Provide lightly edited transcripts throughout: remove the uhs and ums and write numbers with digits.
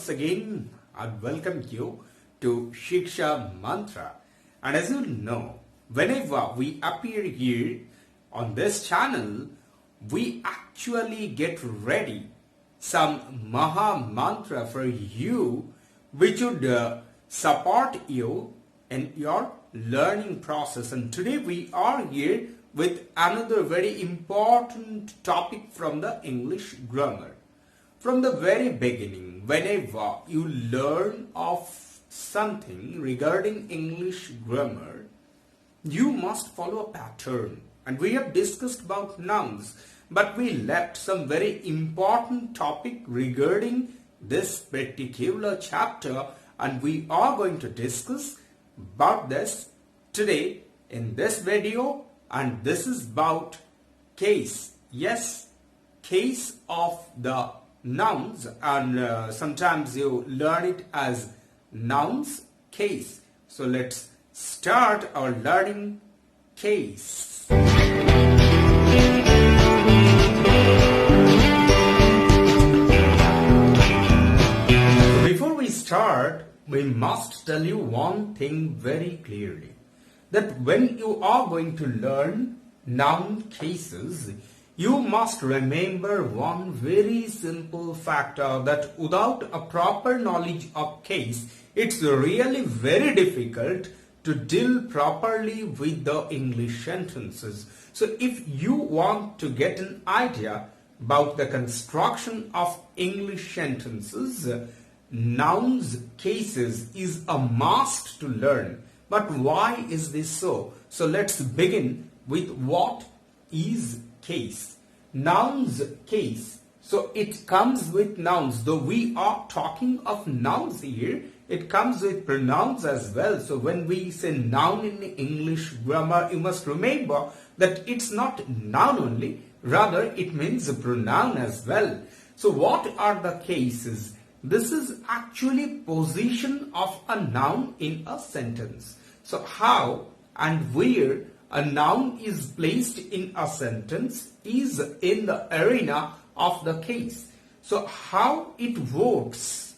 once again I welcome you to Shiksha Mantra. And as you know, whenever we appear here on this channel, we actually get ready some Maha Mantra for you which would support you in your learning process. And today we are here with another very important topic from the English grammar. From the very beginning, whenever you learn of something regarding English grammar, you must follow a pattern. And we have discussed about nouns, but we left some very important topic regarding this particular chapter, and we are going to discuss about this today in this video. And this is about case. Yes, case of the nouns, and sometimes you learn it as nouns case. So let's start our learning case. Before we start, we must tell you one thing very clearly, that when you are going to learn noun cases, you must remember one very simple factor, that without a proper knowledge of case, it's really very difficult to deal properly with the English sentences. So if you want to get an idea about the construction of English sentences, nouns cases is a must to learn. But why is this so? So let's begin with what is case. Nouns case. So it comes with nouns. Though we are talking of nouns here, it comes with pronouns as well. So when we say noun in English grammar, you must remember that it's not noun only, rather it means a pronoun as well. So what are the cases? This is actually position of a noun in a sentence. So how and where a noun is placed in a sentence is in the arena of the case. So how it works,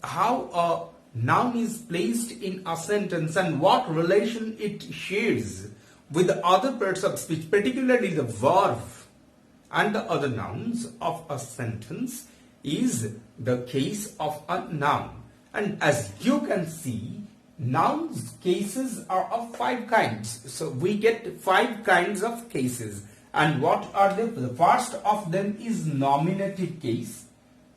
how a noun is placed in a sentence and what relation it shares with the other parts of speech, particularly the verb and the other nouns of a sentence, is the case of a noun. And as you can see, nouns cases are of 5 kinds. So we get 5 kinds of cases. And what are they? The first of them is nominative case.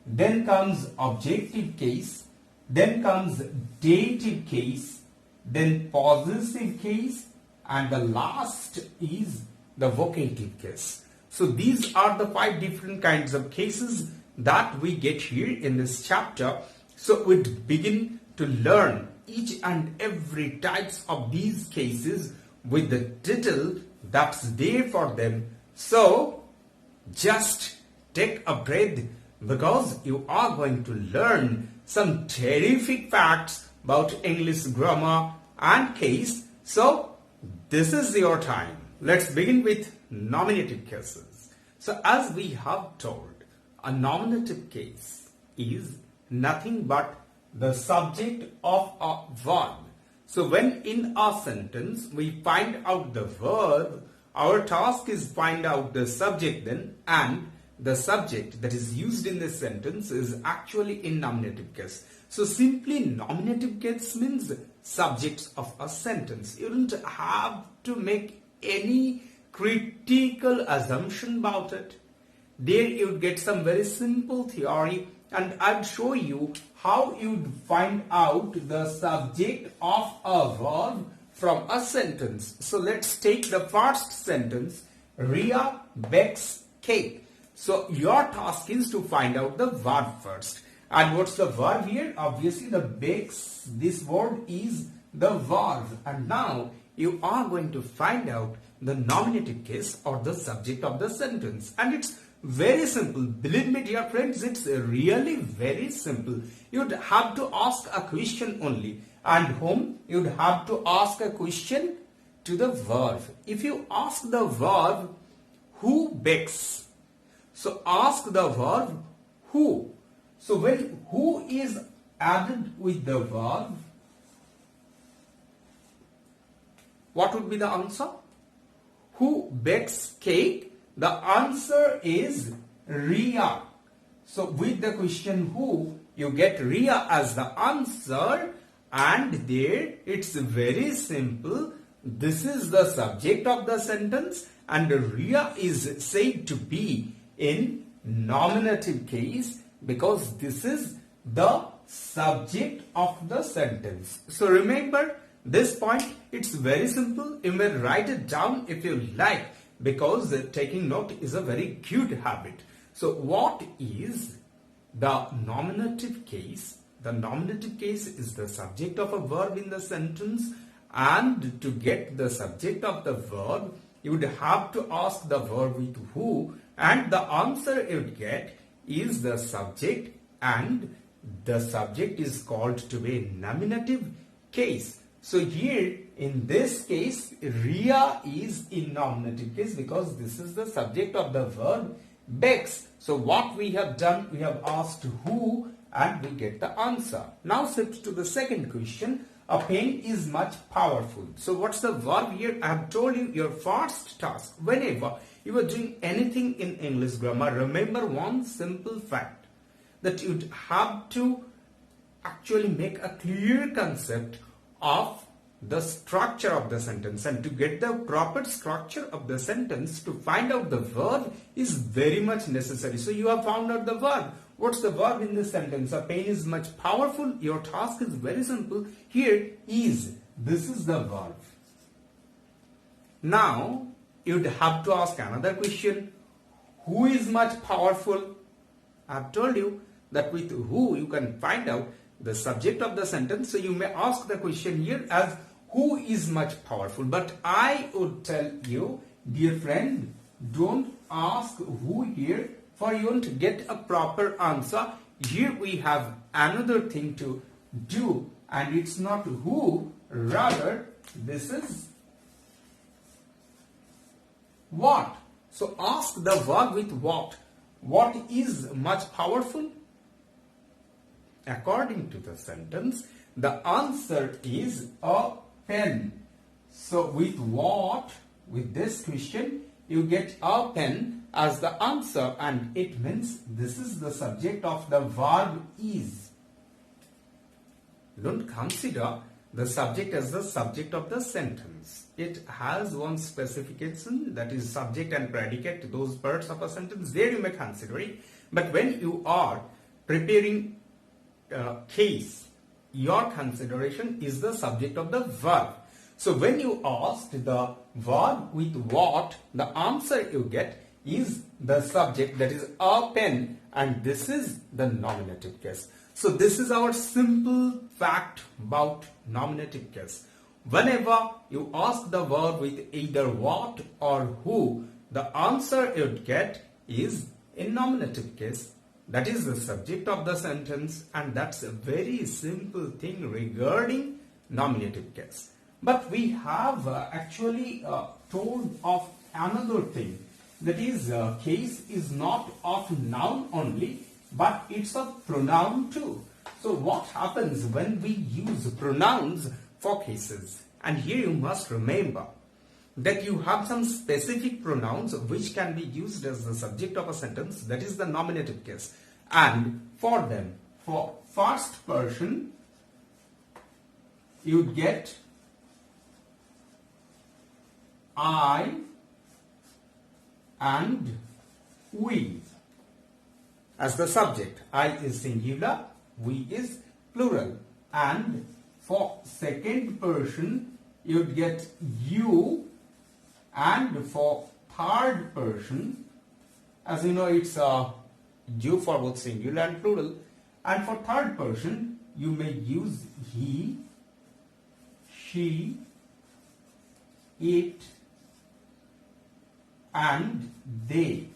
Then comes objective case. Then comes dative case. Then possessive case. And the last is the vocative case. So these are the 5 different kinds of cases that we get here in this chapter. So we begin to learn each and every types of these cases with the title that's there for them. So just take a breath, because you are going to learn some terrific facts about English grammar and case. So this is your time. Let's begin with nominative cases. So as we have told, a nominative case is nothing but the subject of a verb. So when in a sentence we find out the verb, our task is find out the subject then, and the subject that is used in this sentence is actually in nominative case. So simply nominative case means subjects of a sentence. You don't have to make any critical assumption about it. There you get some very simple theory, and I'll show you how you'd find out the subject of a verb from a sentence. So let's take the first sentence, Ria bakes cake. So your task is to find out the verb first. And what's the verb here? Obviously the bakes, this word is the verb. And now you are going to find out the nominative case or the subject of the sentence. And it's very simple. Believe me, dear friends, it's really very simple. You'd have to ask a question only. And whom? You'd have to ask a question to the verb. If you ask the verb, who bakes? So ask the verb, who. So when who is added with the verb, what would be the answer? Who bakes cake? The answer is Ria. So with the question who, you get Ria as the answer, and there it's very simple. This is the subject of the sentence, and Ria is said to be in nominative case because this is the subject of the sentence. So remember this point, it's very simple. You may write it down if you like, because taking note is a very good habit. So what is the nominative case? The nominative case is the subject of a verb in the sentence, and to get the subject of the verb, you would have to ask the verb with who, and the answer you would get is the subject, and the subject is called to be nominative case. So here in this case, Ria is in nominative case because this is the subject of the verb bakes. So what we have done, we have asked who and we get the answer. Now shift to the second question. A pen is much powerful. So what's the verb here? I have told you your first task. Whenever you are doing anything in English grammar, remember one simple fact, that you'd have to actually make a clear concept of the structure of the sentence, and to get the proper structure of the sentence, to find out the verb is very much necessary. So you have found out the verb. What's the verb in this sentence? A pen is much powerful. Your task is very simple. Here is, this is the verb. Now you'd have to ask another question. Who is much powerful? I've told you that with who you can find out the subject of the sentence. So you may ask the question here as who is much powerful. But I would tell you, dear friend, don't ask who here, for you won't get a proper answer. Here we have another thing to do, and it's not who, rather this is what. So ask the verb with what. What is much powerful? According to the sentence, the answer is a pen. So with what, with this question, you get a pen as the answer, and it means this is the subject of the verb is. Don't consider the subject as the subject of the sentence. It has one specification, that is subject and predicate, those parts of a sentence. There you may consider it. But when you are preparing case, your consideration is the subject of the verb. So when you ask the verb with what, the answer you get is the subject, that is a pen, and this is the nominative case. So this is our simple fact about nominative case. Whenever you ask the verb with either what or who, the answer you get is in nominative case. That is the subject of the sentence, and that's a very simple thing regarding nominative case. But we have actually told of another thing, that is case is not of noun only, but it's a pronoun too. So what happens when we use pronouns for cases? And here you must remember that you have some specific pronouns which can be used as the subject of a sentence, that is the nominative case. And for them, for first person, you get I and we as the subject. I is singular, we is plural. And for second person, you'd get you, and for third person, as you know, it's you for both singular and plural, and for third person you may use he, she, it, and they.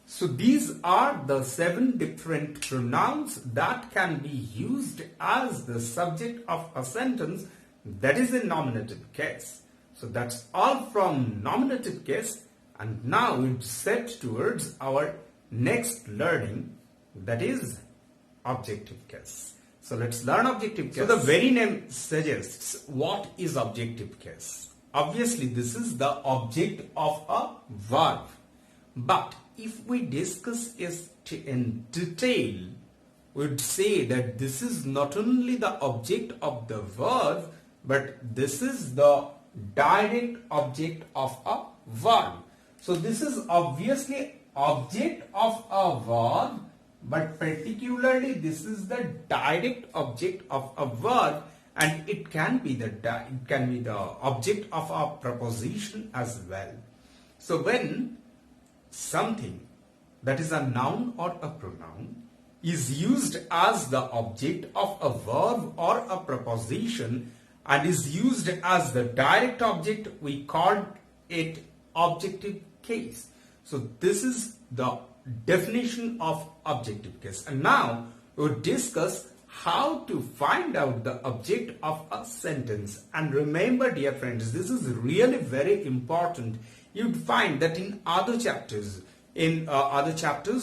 So these are the 7 different pronouns that can be used as the subject of a sentence, that is a nominative case. So that's all from nominative case, and now we'll set towards our next learning, that is objective case. So let's learn objective case. So the very name suggests what is objective case. Obviously this is the object of a verb. But if we discuss it in detail, we'd say that this is not only the object of the verb, but this is the direct object of a verb. So this is obviously object of a verb, but particularly this is the direct object of a verb, and it can be the object of a preposition as well. So when something that is a noun or a pronoun is used as the object of a verb or a preposition and is used as the direct object, we call it objective case. So this is the definition of objective case. And now we'll discuss how to find out the object of a sentence. And remember, dear friends, this is really very important. You'd find that in other chapters,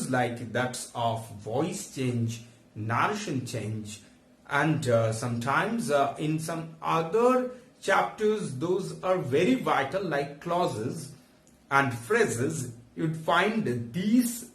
like that's of voice change, narration change, and sometimes in some other chapters, those are very vital, like clauses and phrases. You'd find this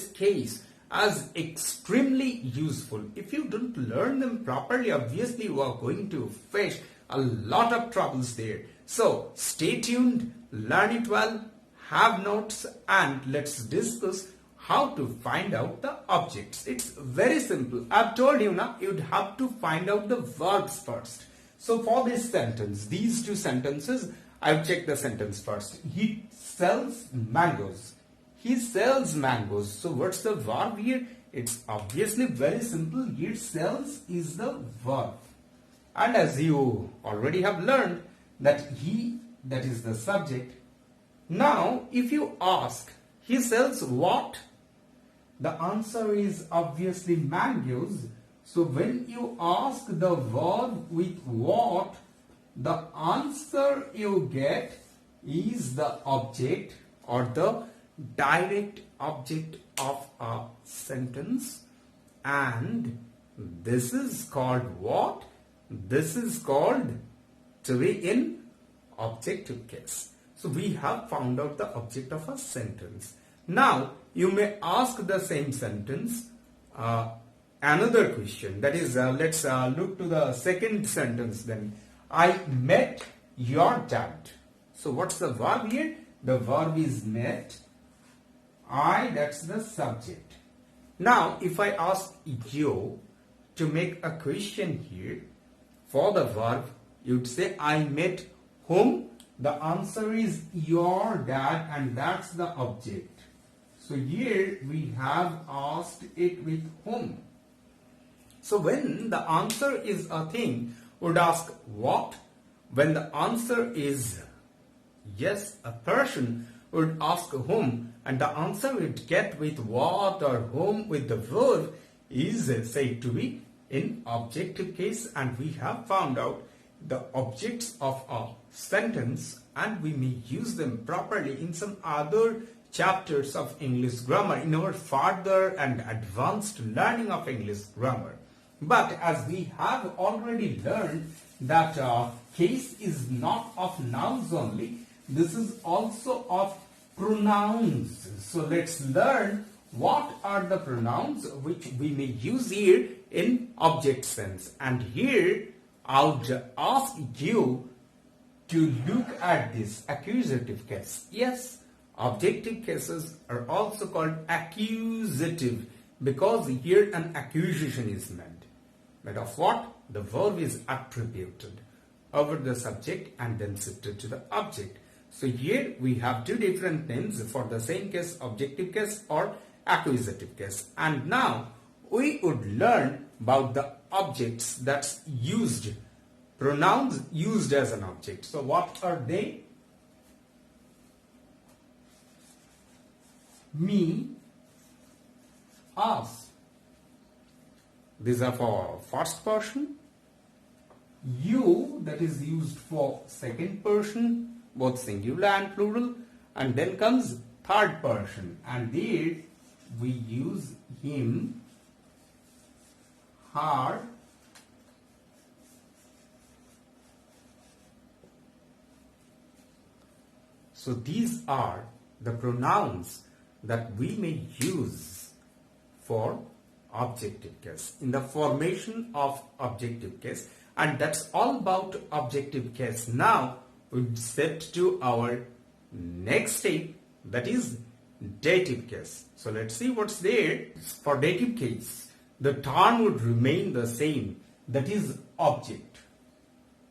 case as extremely useful. If you don't learn them properly, obviously you are going to face a lot of troubles there. So stay tuned, learn it well, have notes, and let's discuss how to find out the objects. It's very simple. I've told you now, you'd have to find out the verbs first. So for this sentence, these two sentences, I've checked the sentence first. He sells mangoes. He sells mangoes. So what's the verb here? It's obviously very simple. Here sells is the verb. And as you already have learned that he, that is the subject. Now if you ask, he sells what? The answer is obviously mangoes. So when you ask the verb with what, the answer you get is the object or the direct object of a sentence, and this is called what? This is called to be in objective case. So we have found out the object of a sentence. Now you may ask the same sentence another question, that is let's look to the second sentence then. I met your dad. So what's the verb here? The verb is met. I, that's the subject. Now if I ask you to make a question here for the verb, you'd say I met whom? The answer is your dad, and that's the object. So here we have asked it with whom. So when the answer is a thing, would ask what? When the answer is yes, a person, would ask whom, and the answer we'd get with what or whom with the verb is said to be in objective case. And we have found out the objects of a sentence, and we may use them properly in some other chapters of English grammar in our further and advanced learning of English grammar. But as we have already learned that case is not of nouns only, this is also of pronouns. So let's learn what are the pronouns which we may use here in object sense. And here I would ask you to look at this accusative case. Yes, objective cases are also called accusative because here an accusation is made. But of what? The verb is attributed over the subject and then shifted to the object. So here we have two different names for the same case, objective case or accusative case. And now we would learn about the objects that's used, pronouns used as an object. So what are they? Me, us. These are for first person. You, that is used for second person, both singular and plural. And then comes third person, and there we use him, her, so these are the pronouns that we may use for objective case, in the formation of objective case, and that's all about objective case. Now we step to our next step, that is dative case. So let's see what's there. For dative case, the term would remain the same, that is object.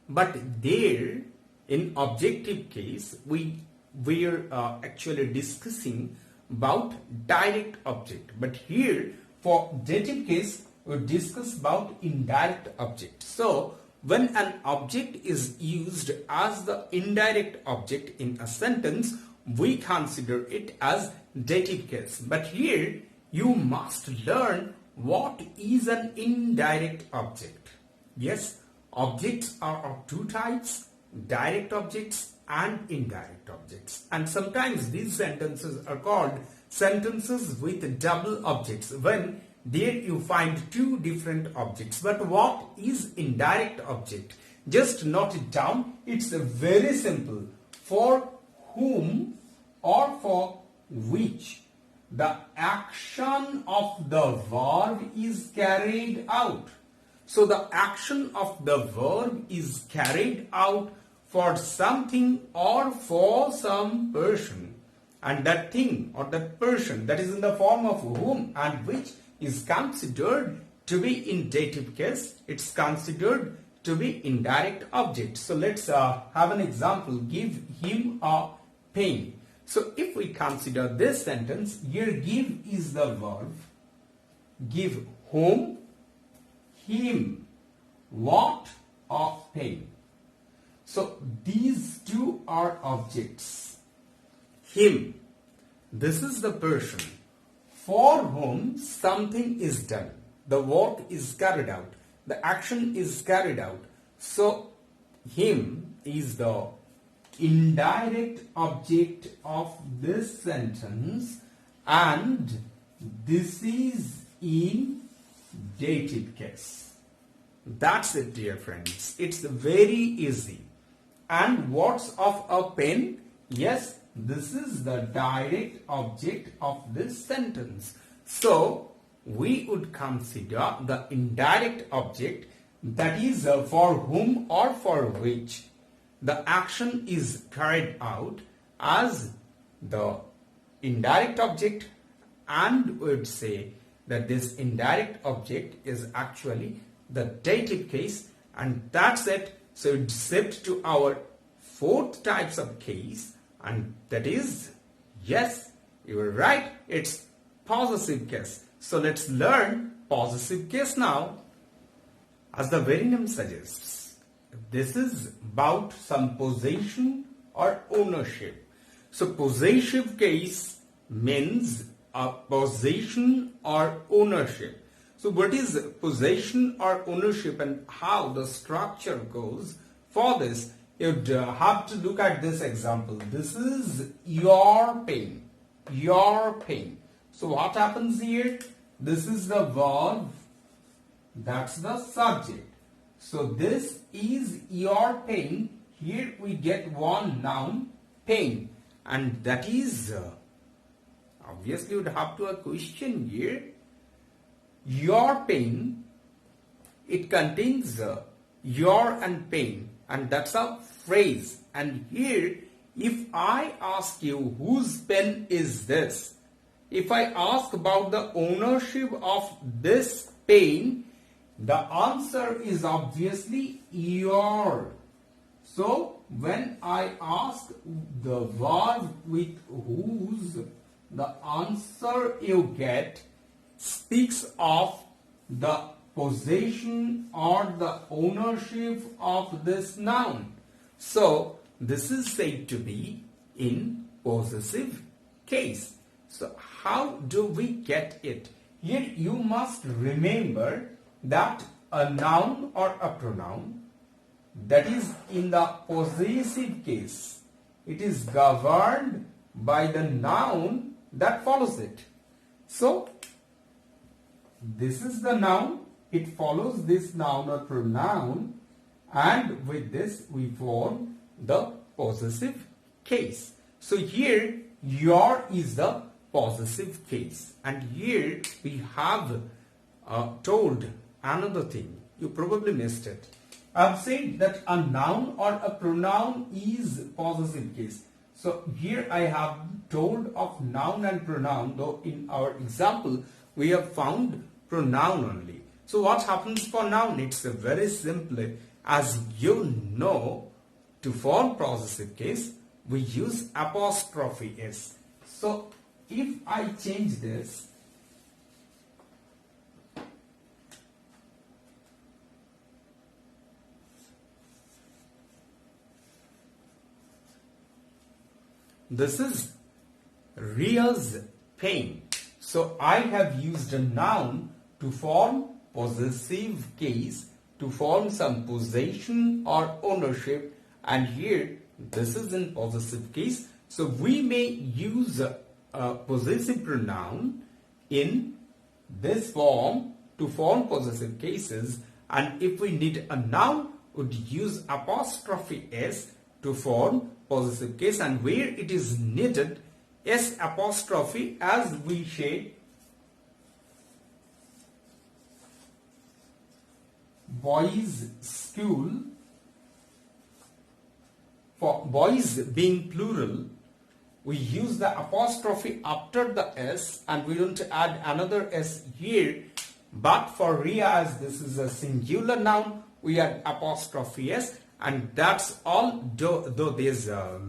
But there in objective case, we're actually discussing about direct object. But here for dative case, we discuss about indirect object. So when an object is used as the indirect object in a sentence, we consider it as dative case. But here you must learn what is an indirect object. Yes, objects are of two types, direct objects and indirect objects. And sometimes these sentences are called sentences with double objects, when there you find two different objects. But what is indirect object? Just note it down. It's very simple. For whom or for which the action of the verb is carried out. So the action of the verb is carried out for something or for some person, and that thing or that person, that is in the form of whom and which, is considered to be in dative case. It's considered to be indirect object. So let's have an example. Give him a pen. So if we consider this sentence, here give is the verb, give whom, him, what, a pen. So these two are objects. Him, this is the person for whom something is done. The work is carried out. The action is carried out. So him is the indirect object of this sentence, and this is in dative case. That's it, dear friends. It's very easy. And what's of a pen? Yes, this is the direct object of this sentence. So we would consider the indirect object, that is for whom or for which the action is carried out, as the indirect object, and would say that this indirect object is actually the dative case, and that's it. So it's shift to our fourth types of case, and that is, yes, you were right, it's possessive case. So let's learn possessive case now. As the very name suggests, this is about some possession or ownership. So possessive case means a possession or ownership. So what is possession or ownership and how the structure goes? For this, you'd have to look at this example. This is your pen. Your pen. So what happens here? This is the verb. That's the subject. So this is your pen. Here we get one noun, pen. And that is, obviously you would have to a question here. Your pen, it contains your and pen, and that's a phrase. And here, if I ask you whose pen is this, if I ask about the ownership of this pen, the answer is obviously your. So when I ask the verb with whose, the answer you get speaks of the possession or the ownership of this noun. So this is said to be in possessive case. So how do we get it? Here you must remember that a noun or a pronoun that is in the possessive case, it is governed by the noun that follows it. So this is the noun, it follows this noun or pronoun, and with this we form the possessive case. So here your is the possessive case, and here we have told another thing. You probably missed it. I've said that a noun or a pronoun is possessive case. So here I have told of noun and pronoun, though in our example we have found pronoun only. So what happens for noun? It's very simple. As you know, to form possessive case we use apostrophe s. So if I change this, this is Ria's pain. So I have used a noun to form possessive case, to form some possession or ownership, and here this is in possessive case. So we may use a possessive pronoun in this form to form possessive cases, and if we need a noun, would use apostrophe s to form possessive case, and where it is needed, s apostrophe, as we say boys school, for boys being plural we use the apostrophe after the s, and we don't add another s here. But for Ria, as this is a singular noun, we add apostrophe s, and that's all. Though there's a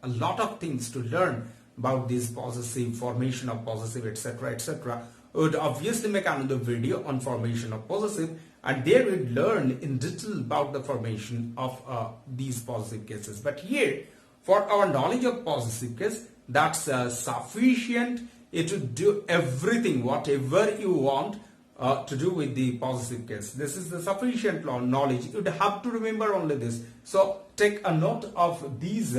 lot of things to learn about this possessive, formation of possessive, etc., etc. Would obviously make another video on formation of possessive, and there we learn in detail about the formation of these possessive cases. But here, for our knowledge of possessive case, that's sufficient. It would do everything, whatever you want to do with the possessive case. This is the sufficient knowledge. You would have to remember only this. So take a note of these.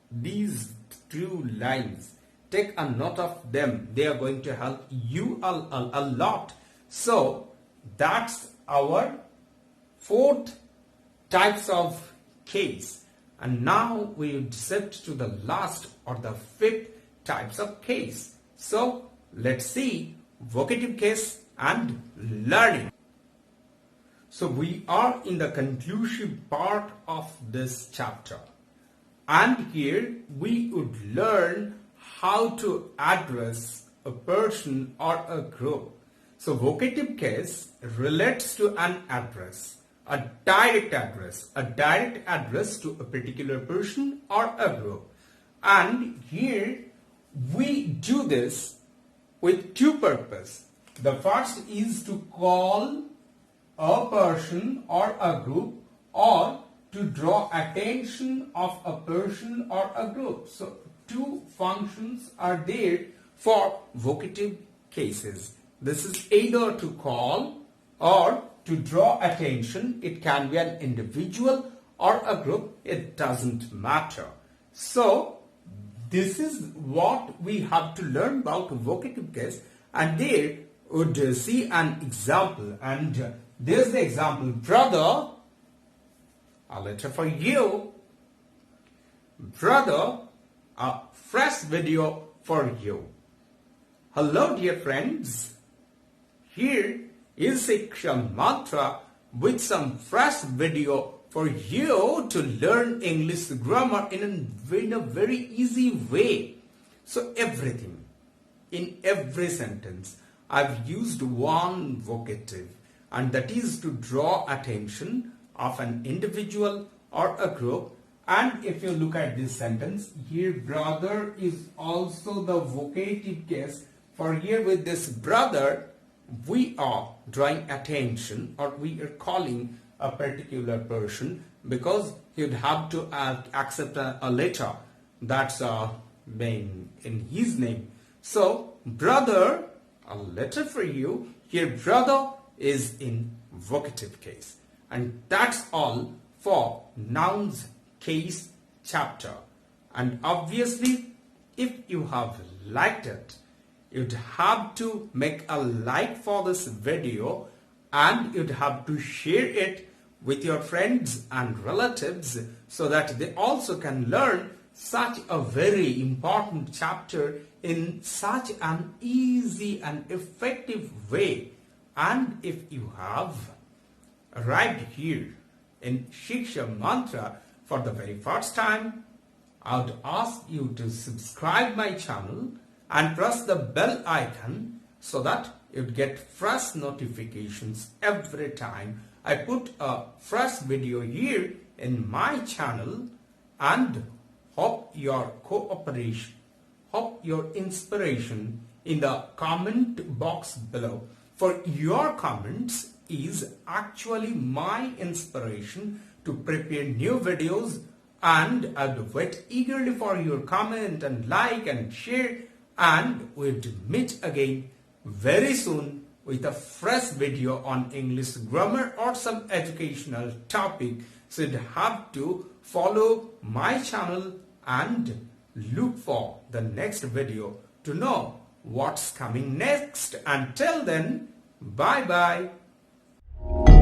These 2 lines. Take a note of them. They are going to help you a lot. So that's our 4th types of case, and now we would shift to the last or the 5th types of case. So let's see vocative case and learning. So we are in the conclusive part of this chapter, and here we would learn how to address a person or a group. So vocative case relates to an address, a direct address to a particular person or a group. And here we do this with 2 purposes. The first is to call a person or a group, or to draw attention of a person or a group. So 2 functions are there for vocative cases. This is either to call or to draw attention. It can be an individual or a group, it doesn't matter. So this is what we have to learn about vocative case, and there would see an example, and there's the example. Brother, a letter for you. Brother, a fresh video for you. Hello dear friends, here is Shiksha Mantra with some fresh video for you to learn English grammar in a very easy way. So everything, in every sentence, I've used one vocative, and that is to draw attention of an individual or a group. And if you look at this sentence, here brother is also the vocative case. For here with this brother, we are drawing attention, or we are calling a particular person, because you'd have to accept a letter that's in his name. So brother, a letter for you. Here brother is in vocative case. And that's all for nouns Case chapter. And obviously, if you have liked it, you'd have to make a like for this video and you'd have to share it with your friends and relatives so that they also can learn such a very important chapter in such an easy and effective way. And if you have arrived here in Shiksha Mantra for the very first time, I would ask you to subscribe my channel and press the bell icon so that you'd get fresh notifications every time I put a fresh video here in my channel, and hope your cooperation, hope your inspiration in the comment box below. For your comments is actually my inspiration to prepare new videos, and I'd wait eagerly for your comment and like and share, and we'll meet again very soon with a fresh video on English grammar or some educational topic. So you have to follow my channel and look for the next video to know what's coming next. Until then, bye bye.